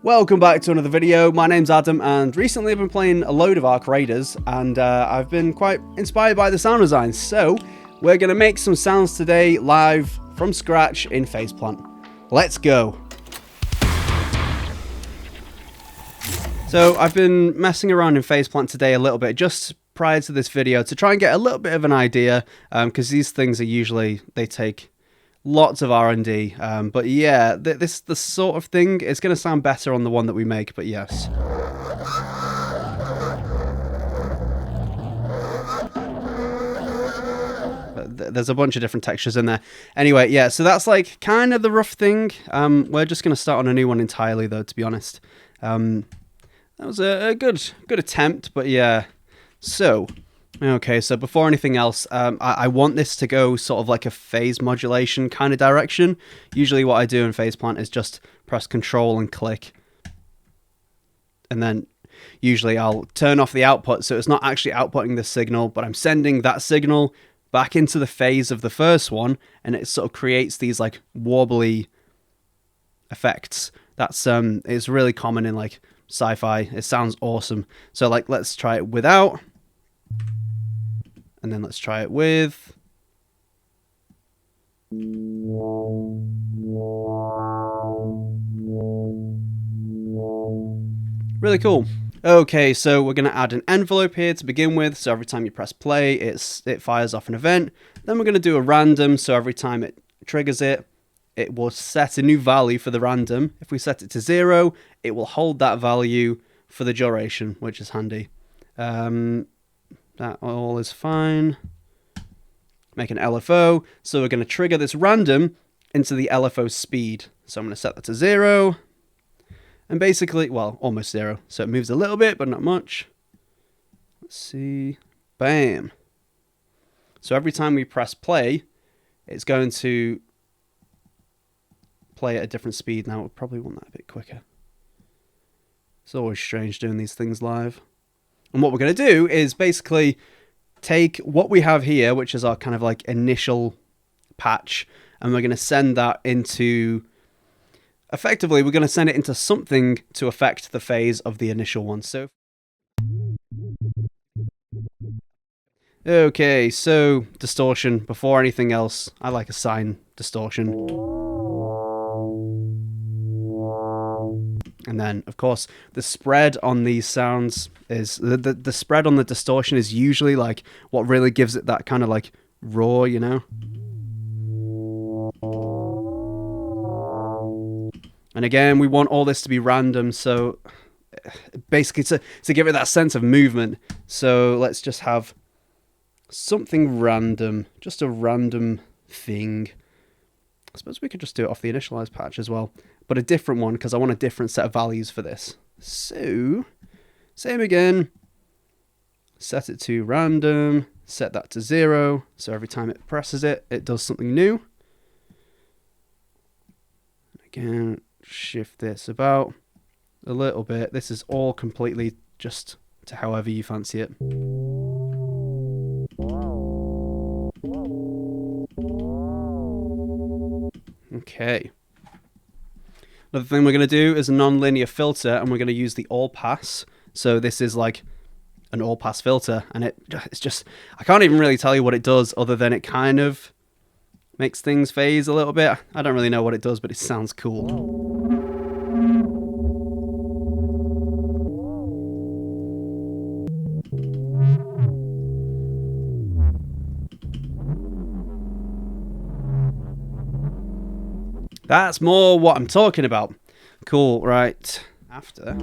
Welcome back to another video. My name's Adam, and recently I've been playing a load of Arc Raiders, and I've been quite inspired by the sound designs. So we're going to make some sounds today live from scratch in PhasePlant. Let's go. So I've been messing around in PhasePlant today a little bit just prior to this video to try and get a little bit of an idea, because these things are usually, they take lots of R&D, but yeah, this the sort of thing. It's going to sound better on the one that we make, but yes. There's a bunch of different textures in there. Anyway, yeah, so that's like kind of the rough thing. We're just going to start on a new one entirely, though, to be honest. That was a good attempt, but yeah. So okay, so before anything else, I want this to go sort of like a phase modulation kind of direction. Usually what I do in PhasePlant is just press Control and click. And then usually I'll turn off the output, so it's not actually outputting the signal, but I'm sending that signal back into the phase of the first one, and it sort of creates these like wobbly effects. That's it's really common in like sci-fi. It sounds awesome. So like, let's try it without. And then let's try it with. Really cool. Okay, so we're going to add an envelope here to begin with. So every time you press play, it fires off an event. Then we're going to do a random. So every time it triggers it, it will set a new value for the random. If we set it to 0, it will hold that value for the duration, which is handy. That all is fine. Make an LFO. So we're going to trigger this random into the LFO speed. So I'm going to set that to 0. And basically, well, almost 0. So it moves a little bit, but not much. Let's see. Bam. So every time we press play, it's going to play at a different speed. Now, we'll probably want that a bit quicker. It's always strange doing these things live. And what we're going to do is basically take what we have here, which is our kind of like initial patch, and we're going to send that into, effectively, we're going to send it into something to affect the phase of the initial one. So, okay, so distortion. Before anything else, I like a sine distortion. And then, of course, the spread on these sounds is, the spread on the distortion is usually like what really gives it that kind of like roar, you know? And again, we want all this to be random, so basically to give it that sense of movement. So let's just have something random, just a random thing. I suppose we could just do it off the initialized patch as well, but a different one because I want a different set of values for this. So, same again. Set it to random, set that to 0, so every time it presses it, it does something new. Again, shift this about a little bit. This is all completely just to however you fancy it. Okay. Another thing we're going to do is a non-linear filter, and we're going to use the all pass. So this is like an all pass filter, and it's just, I can't even really tell you what it does other than it kind of makes things phase a little bit. I don't really know what it does, but it sounds cool. That's more what I'm talking about. Cool, right. After.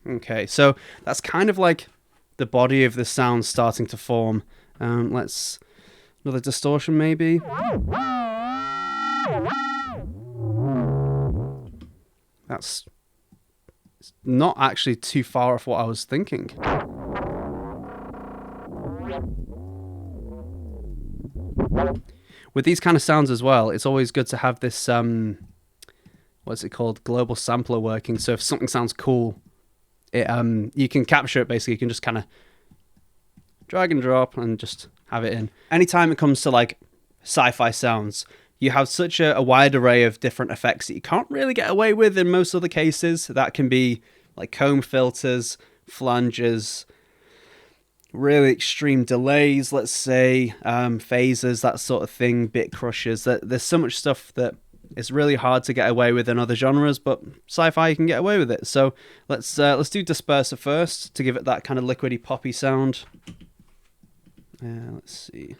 Okay, so that's kind of like the body of the sound starting to form. Let's, another distortion maybe. That's not actually too far off what I was thinking. With these kind of sounds as well, it's always good to have this what's it called, global sampler working. So if something sounds cool, it you can capture it. Basically, you can just kind of drag and drop and just have it in. Anytime it comes to like sci-fi sounds, you have such a wide array of different effects that you can't really get away with in most other cases. That can be like comb filters, flanges, really extreme delays, let's say, phasers, that sort of thing, bit crushers. There's so much stuff that it's really hard to get away with in other genres, but sci-fi you can get away with it. So let's do disperser first to give it that kind of liquidy poppy sound. Let's see.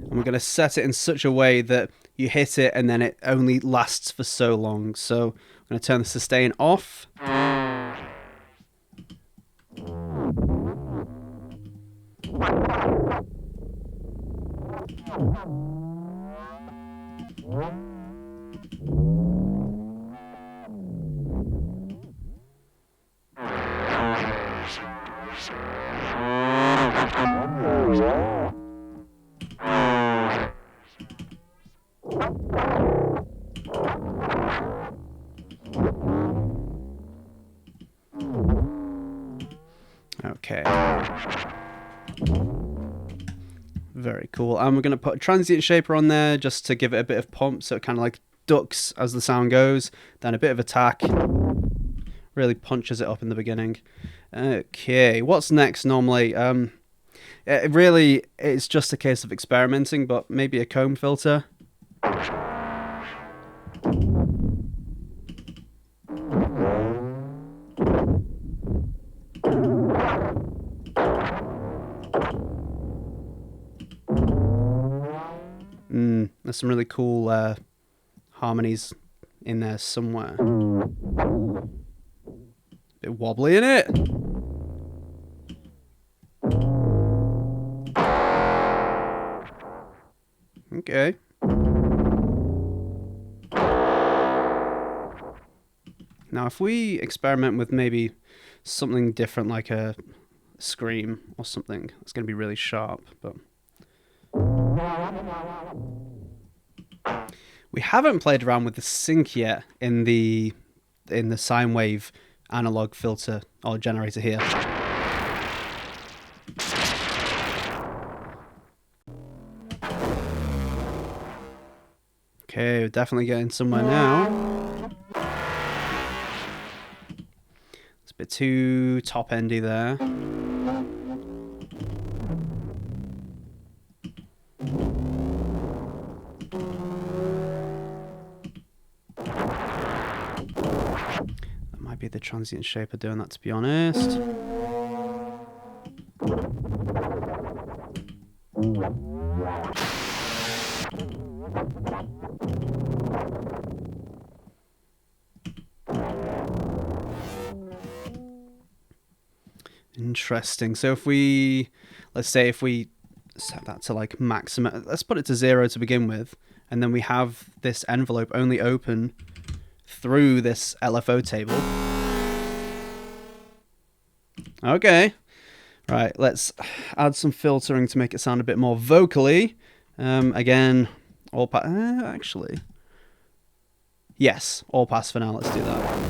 And we're going to set it in such a way that you hit it and then it only lasts for so long. So I'm going to turn the sustain off. Okay. Very cool. And we're going to put a transient shaper on there just to give it a bit of pump, so it kind of like ducks as the sound goes. Then a bit of attack. Really punches it up in the beginning. Okay, what's next normally? It's just a case of experimenting, but maybe a comb filter. There's some really cool harmonies in there somewhere. Bit wobbly in it. Okay. Now, if we experiment with maybe something different, like a scream or something, it's going to be really sharp, but we haven't played around with the sync yet in the sine wave analog filter or generator here. Okay, we're definitely getting somewhere now. It's a bit too top-endy there. That might be the transient shaper doing that, to be honest. Interesting. So let's say if we set that to like maximum, let's put it to 0 to begin with, and then we have this envelope only open through this LFO table. Okay. Right, let's add some filtering to make it sound a bit more vocally. Again, all pass. Actually, yes, all pass for now. Let's do that.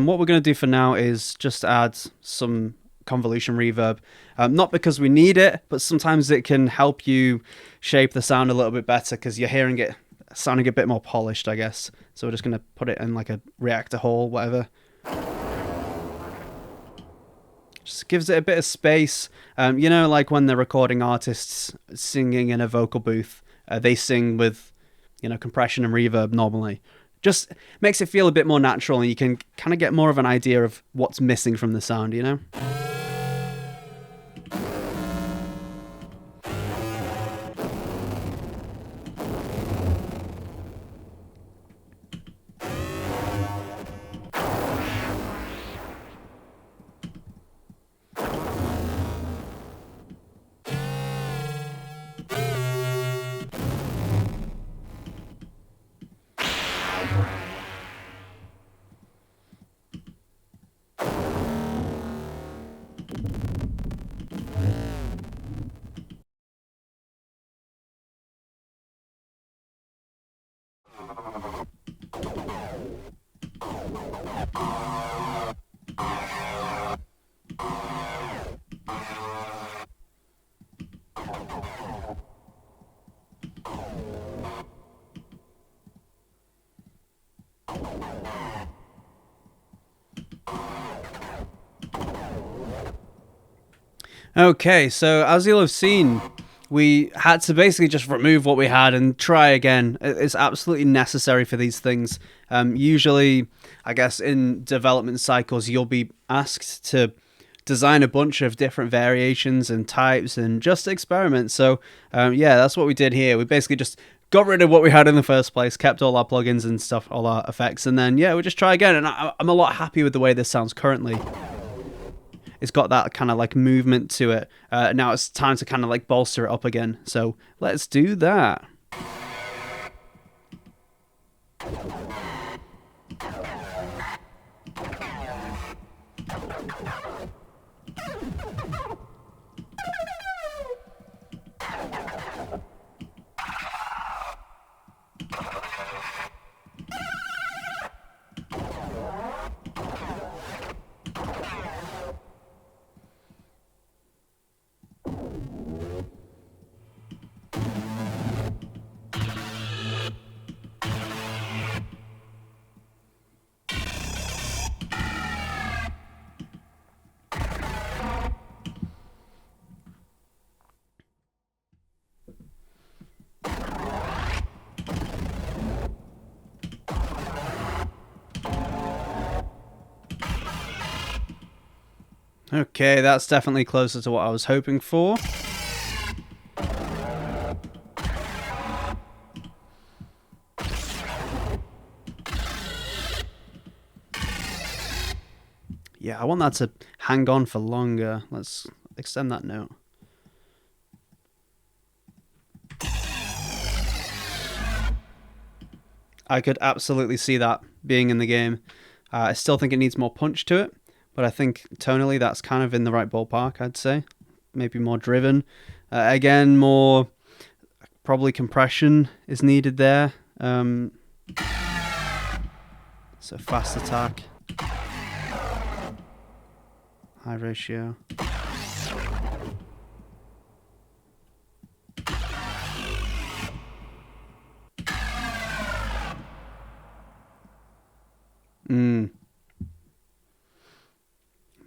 What we're going to do for now is just add some convolution reverb. Not because we need it, but sometimes it can help you shape the sound a little bit better because you're hearing it sounding a bit more polished, I guess. So we're just going to put it in like a reactor hall, whatever. Just gives it a bit of space. You know, like when they're recording artists singing in a vocal booth, they sing with, compression and reverb normally. Just makes it feel a bit more natural, and you can kind of get more of an idea of what's missing from the sound, Okay, so as you'll have seen, we had to basically just remove what we had and try again. It's absolutely necessary for these things. Usually, I guess in development cycles, you'll be asked to design a bunch of different variations and types and just experiment. So yeah, that's what we did here. We basically just got rid of what we had in the first place, kept all our plugins and stuff, all our effects, and then yeah, we just try again. And I'm a lot happy with the way this sounds currently. It's got that kind of like movement to it. Now it's time to kind of like bolster it up again. So let's do that. Okay, that's definitely closer to what I was hoping for. Yeah, I want that to hang on for longer. Let's extend that note. I could absolutely see that being in the game. I still think it needs more punch to it, but I think tonally that's kind of in the right ballpark, I'd say. Maybe more driven. Again, more probably compression is needed there. So fast attack. High ratio.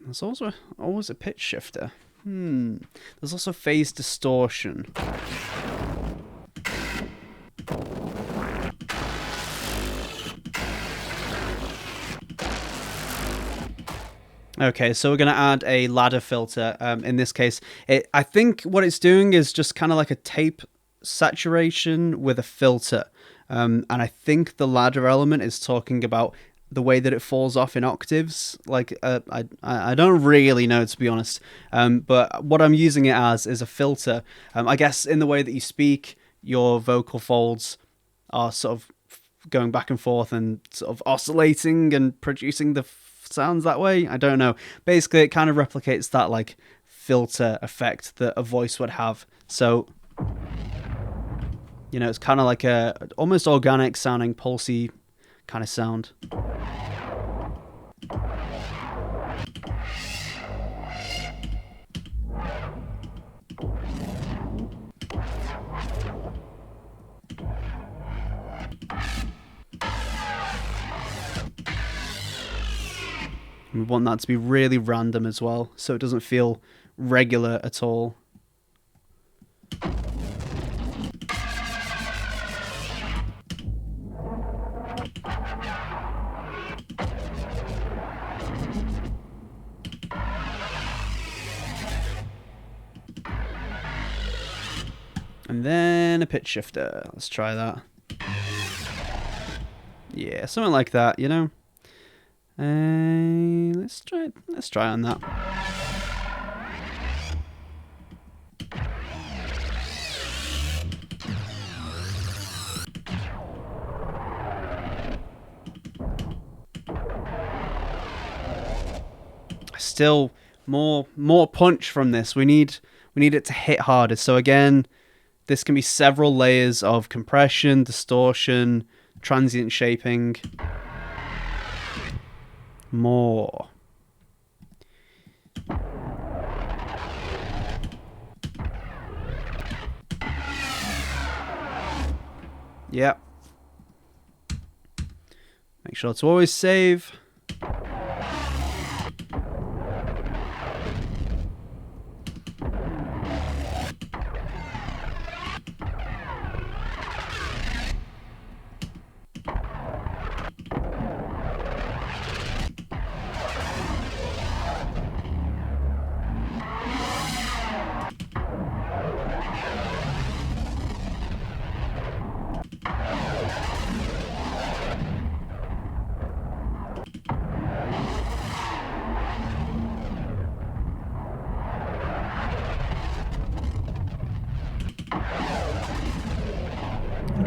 There's also always a pitch shifter. There's also phase distortion. Okay, so we're going to add a ladder filter. In this case, I think what it's doing is just kind of like a tape saturation with a filter. And I think the ladder element is talking about the way that it falls off in octaves. Like, I don't really know, to be honest. But what I'm using it as is a filter. I guess in the way that you speak, your vocal folds are sort of going back and forth and sort of oscillating and producing the sounds that way. I don't know. Basically, it kind of replicates that like filter effect that a voice would have. So, you know, it's kind of like a almost organic sounding, pulsy kind of sound. We want that to be really random as well, so it doesn't feel regular at all. And then a pitch shifter. Let's try that. Yeah, something like that, you know. Let's try on that. Still more punch from this. We need it to hit harder. So again, this can be several layers of compression, distortion, transient shaping. More. Yep. Make sure to always save.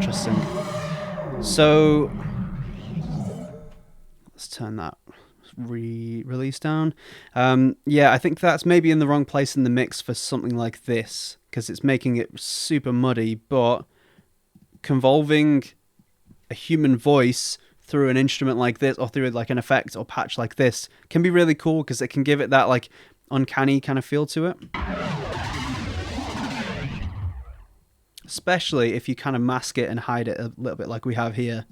interesting. So let's turn that release down. Yeah, I think that's maybe in the wrong place in the mix for something like this, because it's making it super muddy, but convolving a human voice through an instrument like this, or through like an effect or patch like this, can be really cool, because it can give it that like uncanny kind of feel to it. Especially if you kind of mask it and hide it a little bit like we have here.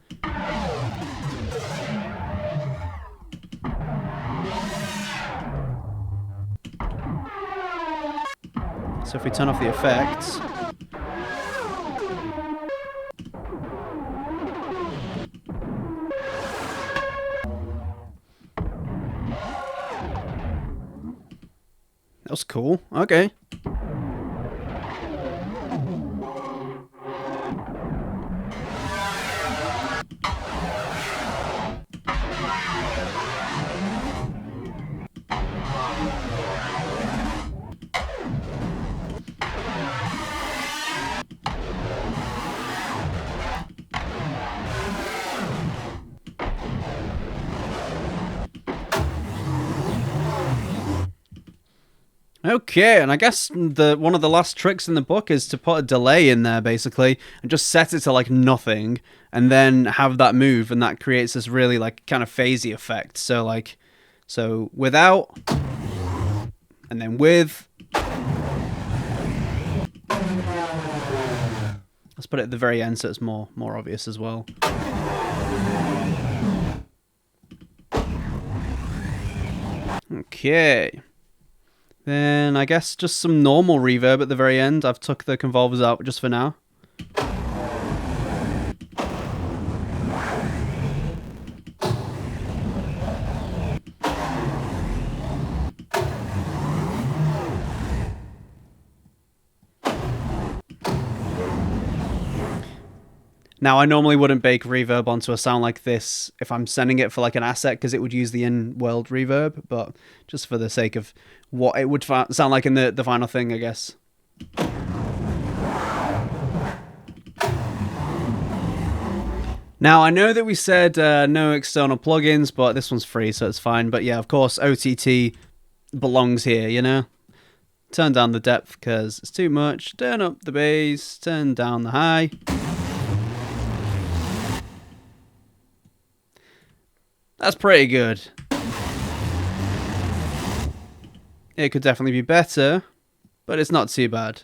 So if we turn off the effects, that was cool. Okay. Okay, and I guess one of the last tricks in the book is to put a delay in there, basically, and just set it to like nothing, and then have that move, and that creates this really like kind of phasey effect. So without, and then with. Let's put it at the very end so it's more obvious as well. Okay. Then I guess just some normal reverb at the very end. I've took the convolvers out just for now. Now, I normally wouldn't bake reverb onto a sound like this if I'm sending it for like an asset, because it would use the in-world reverb, but just for the sake of what it would sound like in the final thing, I guess. Now, I know that we said no external plugins, but this one's free, so it's fine. But yeah, of course, OTT belongs here, you know? Turn down the depth because it's too much. Turn up the bass, turn down the high. That's pretty good. It could definitely be better, but it's not too bad.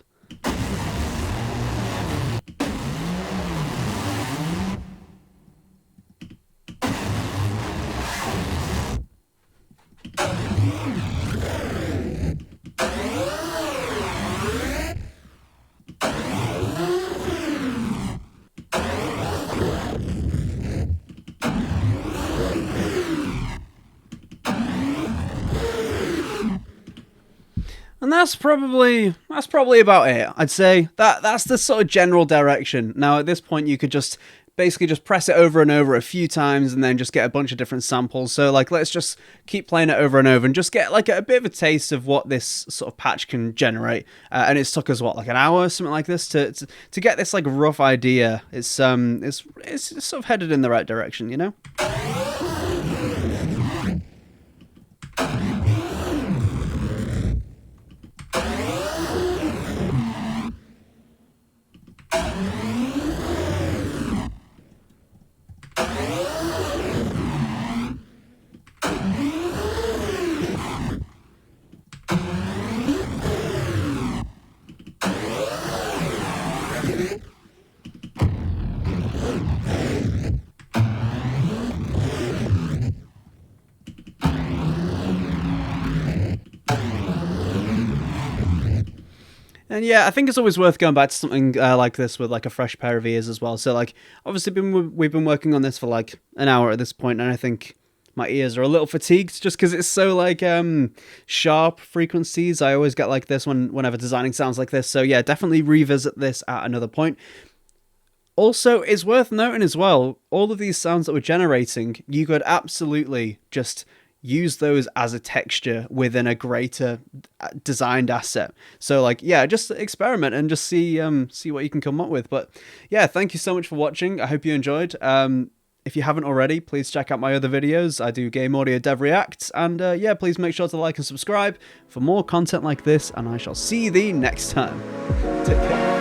And that's probably about it. I'd say that's the sort of general direction. Now at this point you could just basically just press it over and over a few times and then just get a bunch of different samples. So like let's just keep playing it over and over and just get like a bit of a taste of what this sort of patch can generate. And it's took us what, like an hour, something like this, to get this like rough idea. It's sort of headed in the right direction, you know? And yeah, I think it's always worth going back to something like this with like a fresh pair of ears as well. So like, obviously we've been working on this for like an hour at this point, and I think my ears are a little fatigued just because it's so like sharp frequencies. I always get like this whenever designing sounds like this. So yeah, definitely revisit this at another point. Also, it's worth noting as well, all of these sounds that we're generating, you could absolutely just use those as a texture within a greater designed asset. So like, yeah, just experiment and just see what you can come up with. But yeah, thank you so much for watching. I hope you enjoyed. If you haven't already, please check out my other videos. I do game audio dev reacts, and yeah, please make sure to like and subscribe for more content like this, and I shall see thee next time. Take care.